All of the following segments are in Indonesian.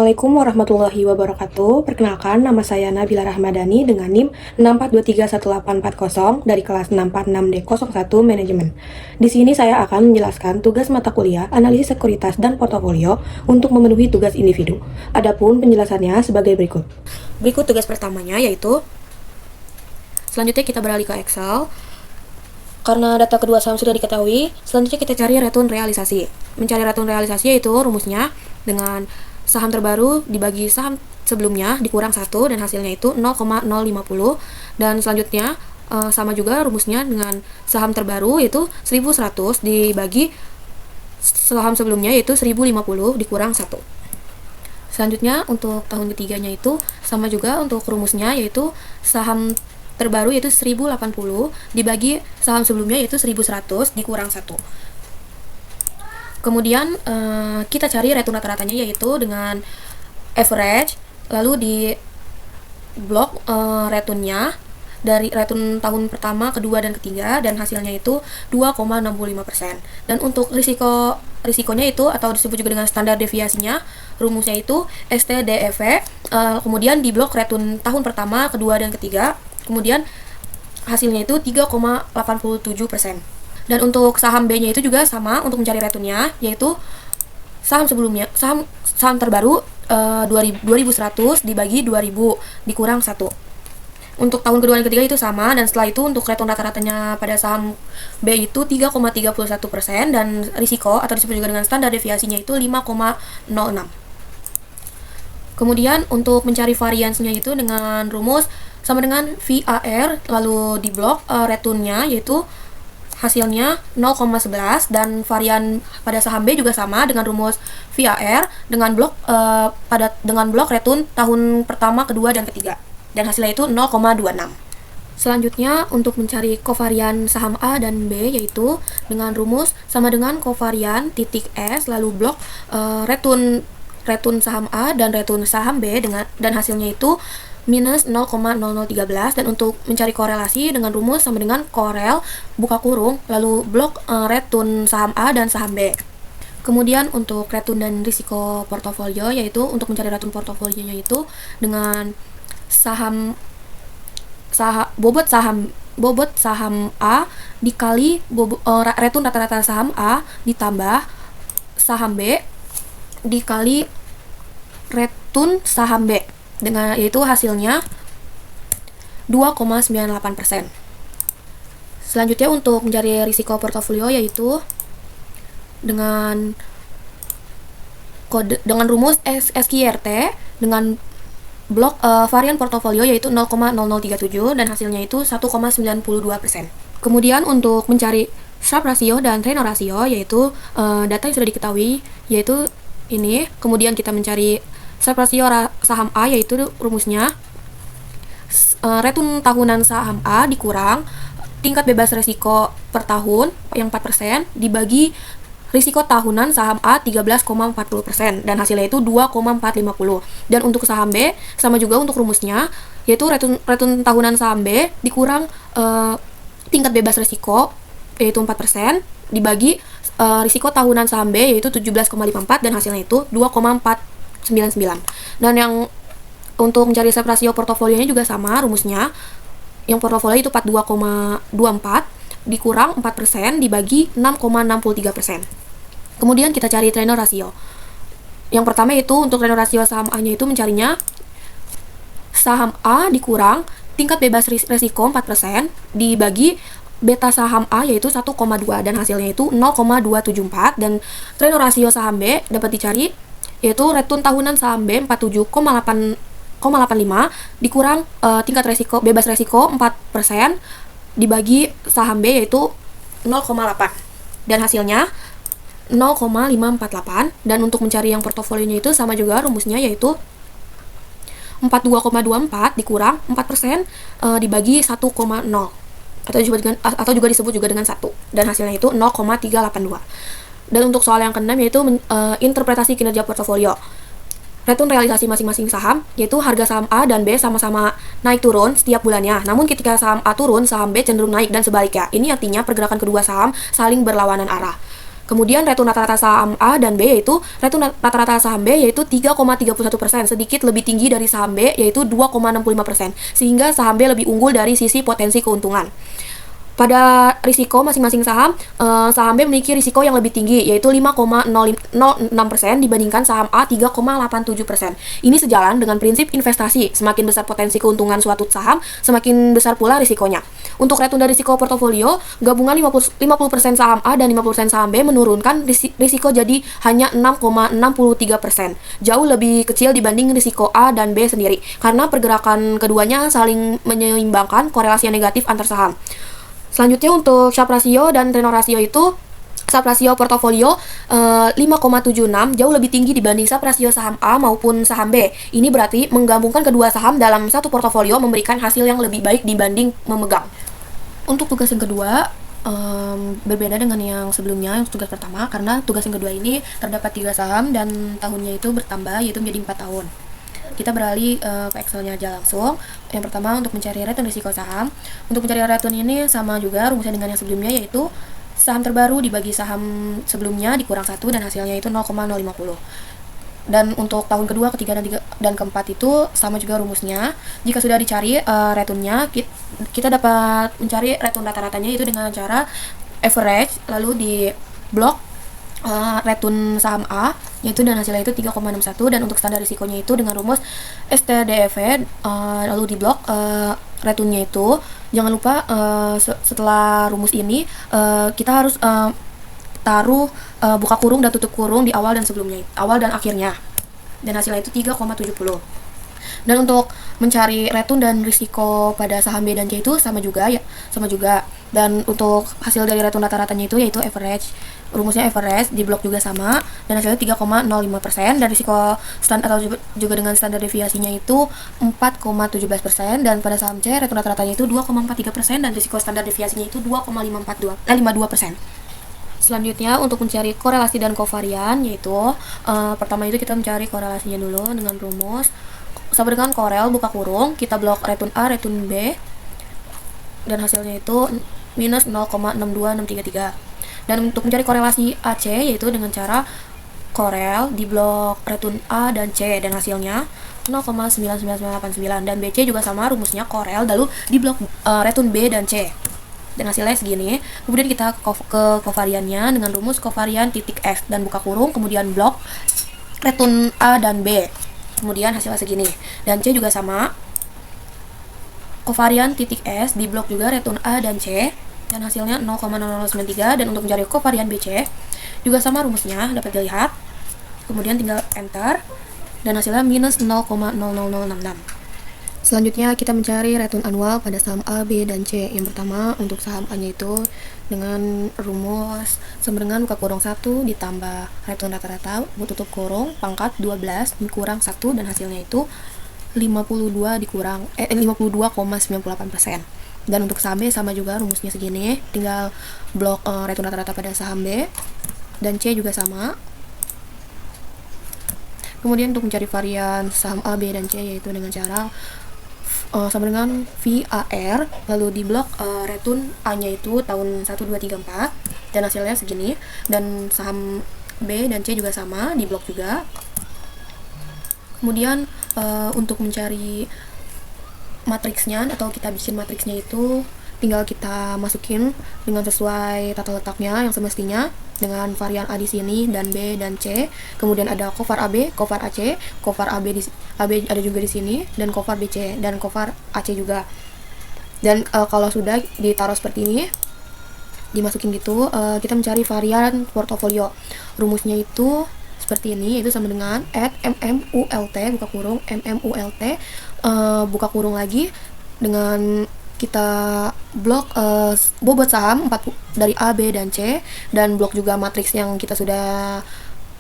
Assalamualaikum warahmatullahi wabarakatuh. Perkenalkan, nama saya Nabila Rahmadani dengan NIM 642318440 dari kelas 646D01 Manajemen. Di sini saya akan menjelaskan tugas mata kuliah Analisis Sekuritas dan Portofolio untuk memenuhi tugas individu. Adapun penjelasannya sebagai berikut. Berikut tugas pertamanya yaitu selanjutnya kita beralih ke Excel. Karena data kedua saham sudah diketahui, selanjutnya kita cari return realisasi. Mencari return realisasi yaitu rumusnya dengan saham terbaru dibagi saham sebelumnya dikurang 1 dan hasilnya itu 0,050. Dan selanjutnya sama juga rumusnya dengan saham terbaru yaitu 1100 dibagi saham sebelumnya yaitu 1050 dikurang 1. Selanjutnya untuk tahun ketiganya itu sama juga untuk rumusnya yaitu saham terbaru yaitu 1080 dibagi saham sebelumnya yaitu 1100 dikurang 1. Kemudian kita cari return rata-ratanya yaitu dengan average, lalu di blok returnnya dari return tahun pertama, kedua, dan ketiga, dan hasilnya itu 2,65%. Dan untuk risikonya itu atau disebut juga dengan standar deviasinya, rumusnya itu STDEV, kemudian di blok return tahun pertama, kedua, dan ketiga, kemudian hasilnya itu 3,87%. Dan untuk saham B-nya itu juga sama untuk mencari returnnya, yaitu saham sebelumnya, saham terbaru 2100 dibagi 2000 dikurang 1. Untuk tahun kedua dan ketiga itu sama, dan setelah itu untuk return rata-ratanya pada saham B itu 3,31% dan risiko atau disebut juga dengan standar deviasinya itu 5,06. Kemudian untuk mencari variansinya itu dengan rumus sama dengan VAR, lalu di blok returnnya yaitu hasilnya 0,11 dan varian pada saham B juga sama dengan rumus VAR dengan blok dengan blok return tahun pertama, kedua, dan ketiga dan hasilnya itu 0,26. Selanjutnya untuk mencari kovarian saham A dan B yaitu dengan rumus sama dengan kovarian titik S lalu blok return saham A dan return saham B dan hasilnya itu minus 0,0013. Dan untuk mencari korelasi dengan rumus sama dengan korel buka kurung lalu blok return saham A dan saham B. Kemudian untuk return dan risiko portofolio yaitu untuk mencari return portofolionya itu dengan bobot saham A dikali return rata-rata saham A ditambah saham B dikali return saham B dengan yaitu hasilnya 2,98%. Selanjutnya untuk mencari risiko portofolio yaitu dengan rumus SQRT dengan blok varian portofolio yaitu 0,0037 dan hasilnya itu 1,92%. Kemudian untuk mencari Sharpe ratio dan Treynor ratio yaitu data yang sudah diketahui yaitu ini. Kemudian kita mencari Sharpe ratio saham A yaitu rumusnya return tahunan saham A dikurang tingkat bebas risiko per tahun yang 4% dibagi risiko tahunan saham A 13,40% dan hasilnya itu 2,450. Dan untuk saham B sama juga untuk rumusnya yaitu return tahunan saham B dikurang tingkat bebas risiko yaitu 4% dibagi risiko tahunan saham B yaitu 17,54 dan hasilnya itu 2,499. Dan yang untuk mencari Sharpe ratio portofolionya juga sama rumusnya. Yang portofolio itu 42,24 dikurang 4% dibagi 6,63%. Kemudian kita cari Treynor ratio. Yang pertama itu untuk Treynor ratio saham A-nya itu mencarinya saham A dikurang tingkat bebas risiko 4% dibagi beta saham A yaitu 1,2 dan hasilnya itu 0,274 dan Treynor ratio saham B dapat dicari yaitu return tahunan saham B 47,85 dikurang tingkat resiko bebas resiko 4% dibagi saham B yaitu 0,8 dan hasilnya 0,548. Dan untuk mencari yang portofolionya itu sama juga rumusnya yaitu 42,24 dikurang 4% dibagi 1,0 atau juga disebut juga dengan 1 dan hasilnya itu 0,382. Dan untuk soal yang keenam yaitu interpretasi kinerja portofolio. Return realisasi masing-masing saham yaitu harga saham A dan B sama-sama naik turun setiap bulannya. Namun ketika saham A turun, saham B cenderung naik dan sebaliknya. Ini artinya pergerakan kedua saham saling berlawanan arah. Kemudian return rata-rata saham A dan B yaitu return rata-rata saham B yaitu 3,31%, sedikit lebih tinggi dari saham B yaitu 2,65%, sehingga saham B lebih unggul dari sisi potensi keuntungan. Pada risiko masing-masing saham, saham B memiliki risiko yang lebih tinggi, yaitu 5,06% dibandingkan saham A 3,87%. Ini sejalan dengan prinsip investasi, semakin besar potensi keuntungan suatu saham, semakin besar pula risikonya. Untuk return dari risiko portofolio, gabungan 50% saham A dan 50% saham B menurunkan risiko jadi hanya 6,63%. Jauh lebih kecil dibanding risiko A dan B sendiri, karena pergerakan keduanya saling menyeimbangkan korelasi yang negatif antar saham. Selanjutnya untuk Sharpe ratio dan Tenor ratio itu, Sharpe ratio portofolio 5,76 jauh lebih tinggi dibanding Sharpe ratio saham A maupun saham B. Ini berarti menggabungkan kedua saham dalam satu portofolio memberikan hasil yang lebih baik dibanding memegang. Untuk tugas yang kedua, berbeda dengan yang sebelumnya, yang tugas pertama, karena tugas yang kedua ini terdapat 3 saham dan tahunnya itu bertambah, yaitu menjadi 4 tahun. Kita beralih ke Excel-nya aja langsung. Yang pertama untuk mencari return risiko saham. Untuk mencari return ini sama juga rumusnya dengan yang sebelumnya, yaitu saham terbaru dibagi saham sebelumnya dikurang 1 dan hasilnya itu 0,050. Dan untuk tahun kedua, ketiga, dan keempat itu sama juga rumusnya. Jika sudah dicari returnnya, kita dapat mencari return rata-ratanya itu dengan cara average, lalu di blok return saham A yaitu dan hasilnya itu 3,61, dan untuk standar risikonya itu dengan rumus STDEV, lalu di blok returnnya itu jangan lupa setelah rumus ini kita harus taruh buka kurung dan tutup kurung di awal dan sebelumnya, awal dan akhirnya, dan hasilnya itu 3,70. Dan untuk mencari return dan risiko pada saham B dan C itu sama juga. Dan untuk hasil dari return rata-ratanya itu yaitu average, rumusnya average, di blok juga sama, dan hasilnya 3,05%, dan risiko standar atau juga dengan standar deviasinya itu 4,17%, dan pada saham C return rata-ratanya itu 2,43%, dan risiko standar deviasinya itu 2,52%. Selanjutnya untuk mencari korelasi dan kovarian, yaitu pertama itu kita mencari korelasinya dulu dengan rumus sama dengan korel buka kurung, kita blok return A, return B, dan hasilnya itu minus 0,62633. Dan untuk mencari korelasi AC yaitu dengan cara korel di blok return A dan C, dan hasilnya 0,99989, dan BC juga sama rumusnya korel lalu di blok return B dan C, dan hasilnya segini. Kemudian kita ke kovariannya dengan rumus kovarian titik F dan buka kurung, kemudian blok return A dan B, kemudian hasilnya segini. Dan C juga sama, kovarian titik S di blok juga return A dan C, dan hasilnya 0,0093. Dan untuk mencari kovarian BC juga sama rumusnya, dapat dilihat, kemudian tinggal enter, dan hasilnya minus 0,00066. Selanjutnya kita mencari return annual pada saham A, B, dan C. Yang pertama untuk saham A nya itu dengan rumus sama dengan buka kurung 1 ditambah return rata-rata tutup kurung pangkat 12 dikurang 1, dan hasilnya itu 52,98%. Dan untuk saham B sama juga rumusnya segini, tinggal blok return rata-rata pada saham B, dan C juga sama. Kemudian untuk mencari varian saham A, B, dan C yaitu dengan cara sama dengan VAR, lalu di blok return A nya itu tahun 1, 2, 3, 4, dan hasilnya segini. Dan saham B dan C juga sama, di blok juga. Kemudian untuk mencari matriksnya atau kita bikin matriksnya itu tinggal kita masukin dengan sesuai tata letaknya yang semestinya, dengan varian A di sini dan B dan C. Kemudian ada kovar AB, kovar AC, kovar AB ada juga di sini, dan kovar BC dan kovar AC juga. Dan kalau sudah ditaruh seperti ini, dimasukin gitu, kita mencari varian portofolio. Rumusnya itu seperti ini, yaitu sama dengan MMULT buka kurung MMULT buka kurung lagi, dengan kita blok bobot saham 4 dari A, B, dan C, dan blok juga matriks yang kita sudah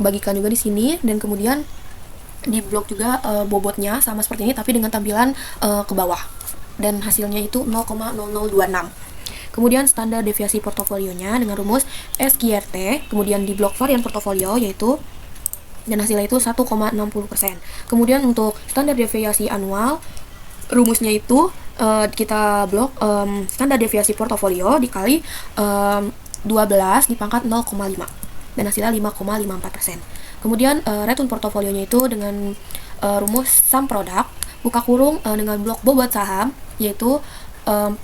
bagikan juga di sini, dan kemudian di blok juga bobotnya sama seperti ini tapi dengan tampilan ke bawah, dan hasilnya itu 0,0026. Kemudian standar deviasi portofolionya dengan rumus SQRT, kemudian di blok varian portofolio yaitu, dan hasilnya itu 1,60%. Kemudian untuk standar deviasi anual, rumusnya itu kita blok standar deviasi portofolio dikali 12 dipangkat 0,5. dan hasilnya 5,54%. Kemudian return portofolionya itu dengan rumus sum product buka kurung dengan blok bobot saham, yaitu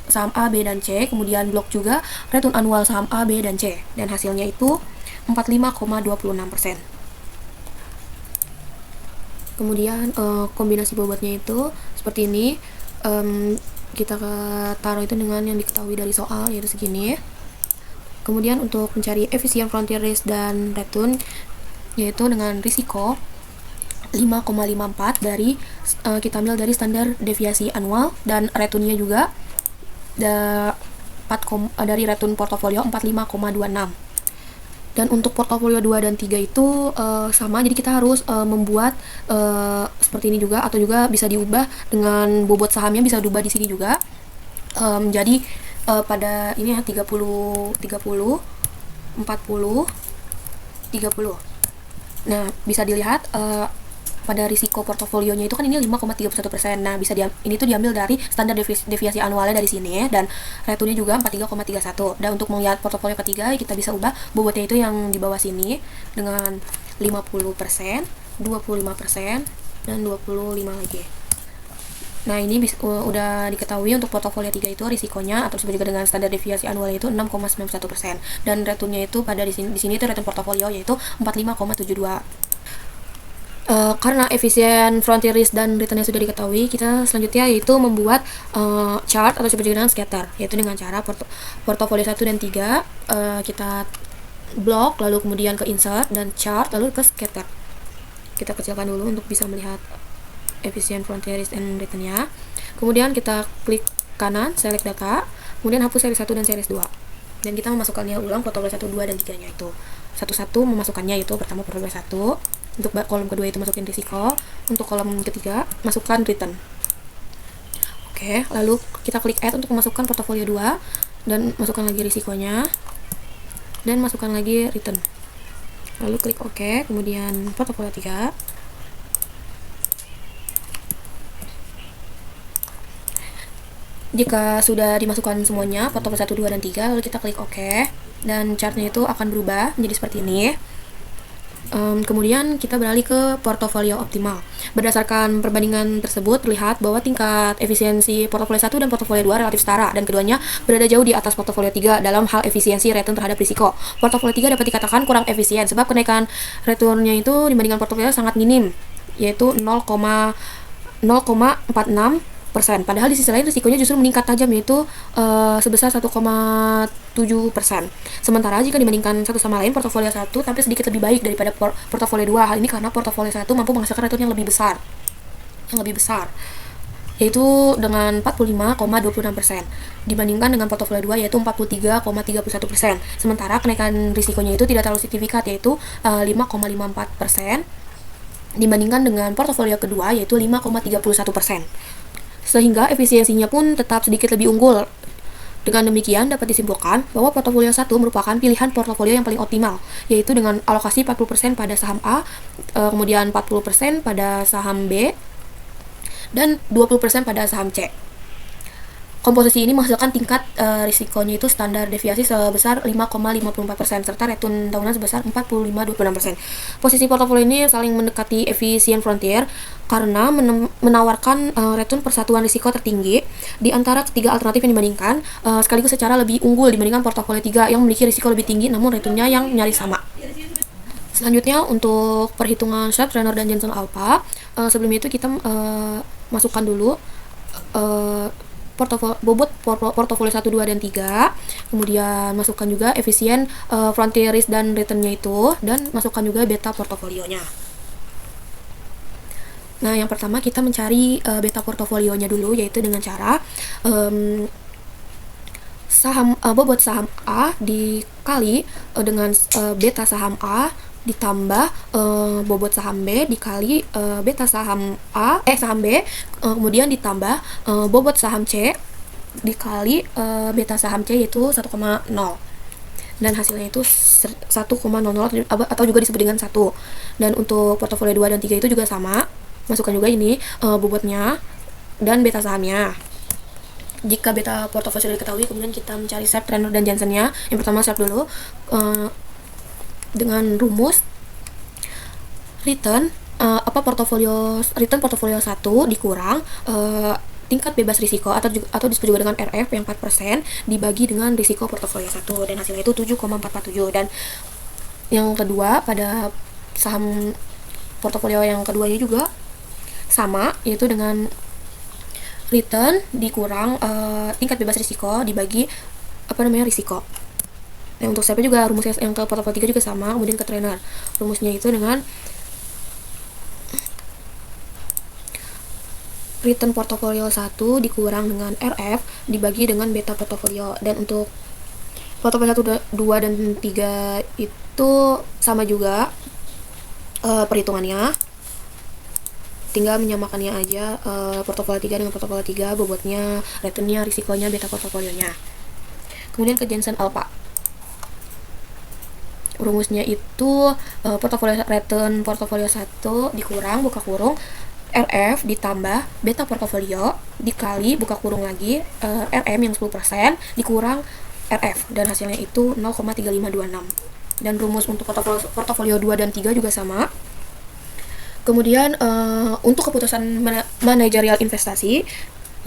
saham A, B, dan C, kemudian blok juga return annual saham A, B, dan C, dan hasilnya itu 45,26%. Kemudian kombinasi bobotnya itu seperti ini. Kita taruh itu dengan yang diketahui dari soal, yaitu segini. Kemudian untuk mencari efisien frontier risk dan return, yaitu dengan risiko 5,54 dari kita ambil dari standar deviasi annual, dan returnnya juga dari return portofolio 45,26. Dan untuk portofolio 2 dan 3 itu sama, jadi kita harus membuat seperti ini juga, atau juga bisa diubah dengan bobot sahamnya, bisa diubah di sini juga. Jadi pada ini ya 30 40 30. Nah, bisa dilihat pada risiko portofolionya itu kan ini 5,31%. Nah, ini tuh diambil dari standar deviasi annualnya dari sini, dan returnnya juga 43,31. Dan untuk melihat portofolio ketiga, kita bisa ubah bobotnya itu yang di bawah sini dengan 50%, 25%, dan 25 lagi. Nah, ini udah diketahui untuk portofolio 3 itu risikonya atau disebut juga dengan standar deviasi annual itu 6,91%, dan returnnya itu pada di sini itu return portofolio yaitu 45,72. Karena efisien frontier risk dan returnnya sudah diketahui, kita selanjutnya yaitu membuat chart atau disebut juga dengan scatter, yaitu dengan cara portofolio 1 dan 3 kita blok, lalu kemudian ke insert dan chart, lalu ke scatter. Kita kecilkan dulu untuk bisa melihat efisien frontier risk and return-nya. Kemudian kita klik kanan, select data, kemudian hapus seri 1 dan seri 2. Dan kita memasukkannya ulang portofolio 1, 2, dan 3-nya itu. Satu-satu memasukkannya, itu pertama portofolio 1, untuk kolom kedua itu masukin risiko, untuk kolom ketiga masukkan return. Oke, lalu kita klik add untuk memasukkan portofolio 2 dan masukkan lagi risikonya dan masukkan lagi return. Lalu klik OK, kemudian portofolio 3. Jika sudah dimasukkan semuanya, portofolio 1, 2, dan 3, lalu kita klik OK, dan chartnya itu akan berubah menjadi seperti ini. Kemudian kita beralih ke portofolio optimal. Berdasarkan perbandingan tersebut, terlihat bahwa tingkat efisiensi portofolio 1 dan portofolio 2 relatif setara, dan keduanya berada jauh di atas portofolio 3 dalam hal efisiensi return terhadap risiko. Portofolio 3 dapat dikatakan kurang efisien sebab kenaikan returnnya itu dibandingkan portofolio sangat minim, yaitu 0,46%. Padahal di sisi lain risikonya justru meningkat tajam, yaitu sebesar 1,7%. Sementara jika dibandingkan satu sama lain, portofolio 1 tampil sedikit lebih baik daripada portofolio 2. Hal ini karena portofolio 1 mampu menghasilkan return yang lebih besar, yaitu dengan 45,26% dibandingkan dengan portofolio 2 yaitu 43,31%. Sementara kenaikan risikonya itu tidak terlalu signifikan, yaitu 5,54% dibandingkan dengan portofolio kedua yaitu 5,31%. Sehingga efisiensinya pun tetap sedikit lebih unggul. Dengan demikian dapat disimpulkan bahwa portofolio 1 merupakan pilihan portofolio yang paling optimal, yaitu dengan alokasi 40% pada saham A, kemudian 40% pada saham B, dan 20% pada saham C. Komposisi ini menghasilkan tingkat risikonya itu standar deviasi sebesar 5,54% serta return tahunan sebesar 45,26%. Posisi portofolio ini saling mendekati efisien frontier karena menawarkan return persatuan risiko tertinggi di antara ketiga alternatif yang dibandingkan, sekaligus secara lebih unggul dibandingkan portofolio 3 yang memiliki risiko lebih tinggi namun returnnya yang nyaris sama. Selanjutnya untuk perhitungan Sharpe, Renor, dan Jensen Alpha, sebelum itu kita masukkan dulu bobot portofolio 1, 2, dan 3, kemudian masukkan juga efisien frontier risk dan return-nya itu, dan masukkan juga beta portofolionya. Nah, yang pertama kita mencari beta portofolionya dulu, yaitu dengan cara bobot saham A dikali dengan beta saham A ditambah bobot saham B dikali beta saham saham B, kemudian ditambah bobot saham C dikali beta saham C yaitu 1,0, dan hasilnya itu 1,00 atau juga disebut dengan 1. Dan untuk portofolio 2 dan 3 itu juga sama, masukkan juga ini bobotnya dan beta sahamnya. Jika beta portofolio sudah diketahui, kemudian kita mencari Sharpe, Renor, dan Jensen-nya. Yang pertama Sharpe dulu, dengan rumus return portofolio 1 dikurang tingkat bebas risiko atau disebut juga dengan RF yang 4% dibagi dengan risiko portofolio 1, dan hasilnya itu 7,447. Dan yang kedua pada saham portofolio yang keduanya juga sama, yaitu dengan return dikurang tingkat bebas risiko dibagi risiko. Nah, untuk siapa juga rumusnya yang ke portofolio 3 juga sama, kemudian ke trainer. Rumusnya itu dengan return portofolio 1 dikurang dengan RF dibagi dengan beta portofolio. Dan untuk portofolio 1, 2, dan 3 itu sama juga perhitungannya, tinggal menyamakannya aja portofolio 3 dengan portofolio 3, bobotnya, returnnya, risikonya, beta portofolionya. Kemudian ke Jensen Alpha, rumusnya itu return portofolio 1 dikurang buka kurung RF ditambah beta portofolio dikali buka kurung lagi RM yang 10% dikurang RF, dan hasilnya itu 0,3526. Dan rumus untuk portofolio 2 dan 3 juga sama. Kemudian untuk keputusan manajerial investasi,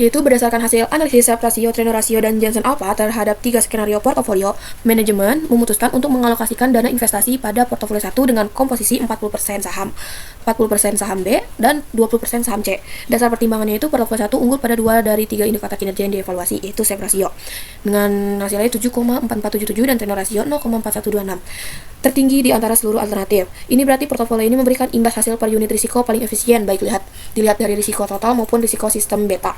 yaitu berdasarkan hasil analisis rasio, trainer rasio, dan Jensen Alpha terhadap 3 skenario portofolio, manajemen memutuskan untuk mengalokasikan dana investasi pada portofolio 1 dengan komposisi 40% saham, 40% saham B, dan 20% saham C. Dasar pertimbangannya itu portofolio 1 unggul pada 2 dari 3 indikator kinerja yang dievaluasi, yaitu SEP rasio dengan hasilnya 7,4477 dan trainer rasio 0,4126. Tertinggi di antara seluruh alternatif. Ini berarti portofolio ini memberikan imbas hasil per unit risiko paling efisien, baik dilihat dari risiko total maupun risiko sistem beta.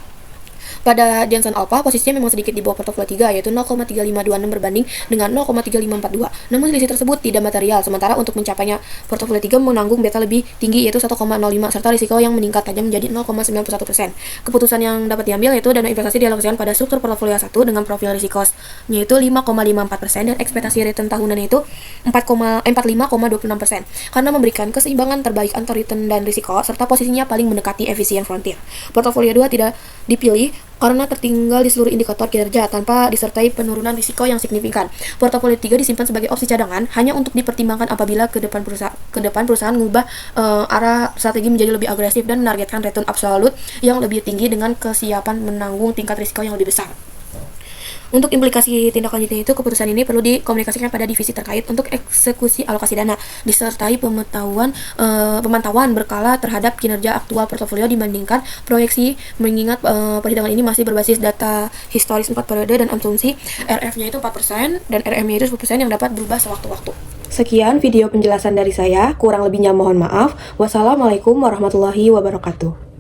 Pada Jensen Alpha, posisinya memang sedikit di bawah portofolio 3, yaitu 0,3526 berbanding dengan 0,3542. Namun selisih tersebut tidak material, sementara untuk mencapainya portofolio 3 menanggung beta lebih tinggi, yaitu 1,05, serta risiko yang meningkat tajam menjadi 0,91%. Keputusan yang dapat diambil yaitu dana investasi dialokasikan pada struktur portofolio 1 dengan profil risikonya itu 5,54% dan ekspektasi return tahunan itu 45,26%, karena memberikan keseimbangan terbaik antara return dan risiko, serta posisinya paling mendekati efisien frontier. Portofolio 2 tidak dipilih karena tertinggal di seluruh indikator kinerja tanpa disertai penurunan risiko yang signifikan. Portofolio 3 disimpan sebagai opsi cadangan hanya untuk dipertimbangkan apabila ke depan perusahaan mengubah arah strategi menjadi lebih agresif dan menargetkan return absolut yang lebih tinggi dengan kesiapan menanggung tingkat risiko yang lebih besar. Untuk implikasi tindak lanjutnya itu, keputusan ini perlu dikomunikasikan pada divisi terkait untuk eksekusi alokasi dana, disertai pemantauan berkala terhadap kinerja aktual portofolio dibandingkan proyeksi, mengingat perhitungan ini masih berbasis data historis 4 periode dan asumsi RF-nya itu 4% dan RM-nya itu 10% yang dapat berubah sewaktu-waktu. Sekian video penjelasan dari saya, kurang lebihnya mohon maaf. Wassalamualaikum warahmatullahi wabarakatuh.